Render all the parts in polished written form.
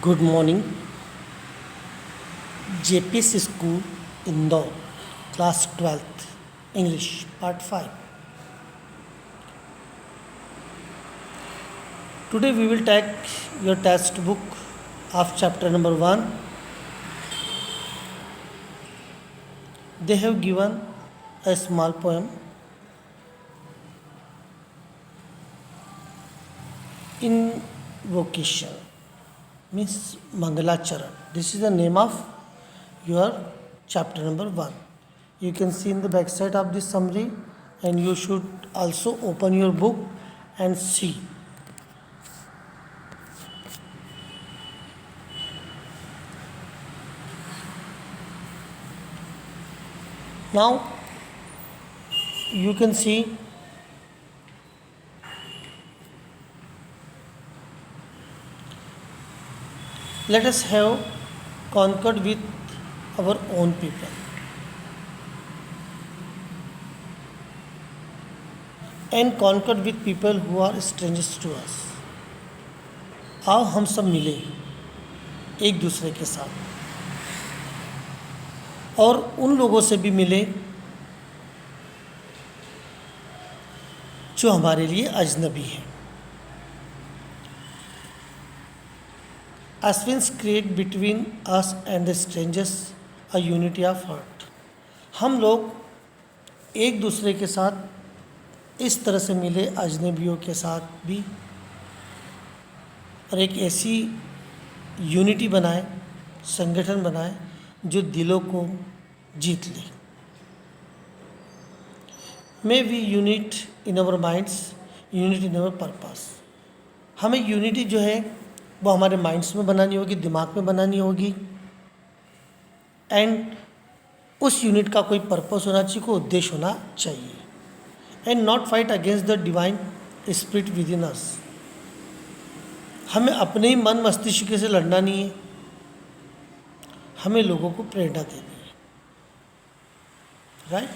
Good morning. JPS School, Indore, Class 12th, English, Part 5. Today we will take your textbook of chapter number 1. They have given a small poem. Invocation means Mangalacharan. This is the name of your chapter number 1. You can see in the back side of this summary, and you should also open your book and see. Now you can see let us have concord with our own people and concord with people who are strangers to us. आओ हम सब मिले एक दूसरे के साथ और उन लोगों से भी मिले जो हमारे लिए अजनबी हैं. Ashwins create between us and the strangers a unity of heart. हम लोग एक दूसरे के साथ इस तरह से मिले अजनबियों के साथ भी और एक ऐसी यूनिटी बनाए, संगठन बनाए जो दिलों को जीत ले. May we unite in our minds, unite in our purpose. हमें यूनिटी जो है वो हमारे माइंड्स में बनानी होगी, दिमाग में बनानी होगी, एंड उस यूनिट का कोई पर्पस होना चाहिए, कोई उद्देश्य होना चाहिए. And not fight against the divine spirit within us. हमें अपने ही मन मस्तिष्क से लड़ना नहीं है, हमें लोगों को प्रेरणा देनी है. Right.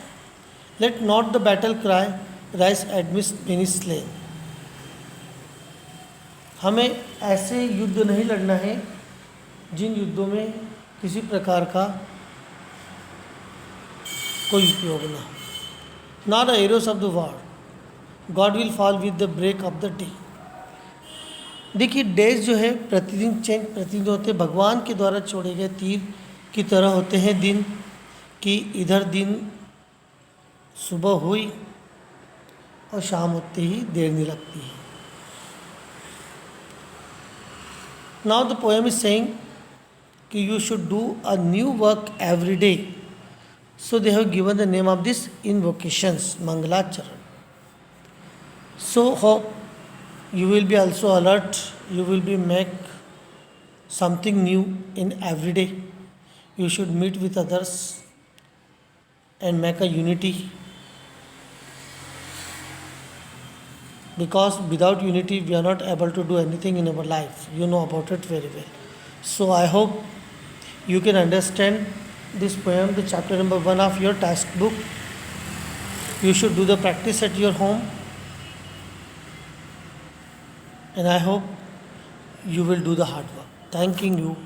Let not the battle cry rise amidst many slain. हमें ऐसे युद्ध नहीं लड़ना है जिन युद्धों में किसी प्रकार का कोई उपयोग ना हो. Not the arrows of the war, god will fall with the break of the day. देखिए, डेज जो है प्रतिदिन चेंज प्रतिदिन होते हैं. भगवान के द्वारा छोड़े गए तीर की तरह होते हैं दिन, कि इधर दिन सुबह हुई और शाम होते ही देर नहीं लगती है. Now the poem is saying that you should do a new work every day. So they have given the name of this invocations, Mangalacharan. So hope you will be also alert, you will be make something new in every day. You should meet with others and make a unity. Because without unity we are not able to do anything in our life. You know about it very well. So I hope you can understand this poem, the chapter number 1 of your textbook. You should do the practice at your home, and I hope you will do the hard work. Thanking you.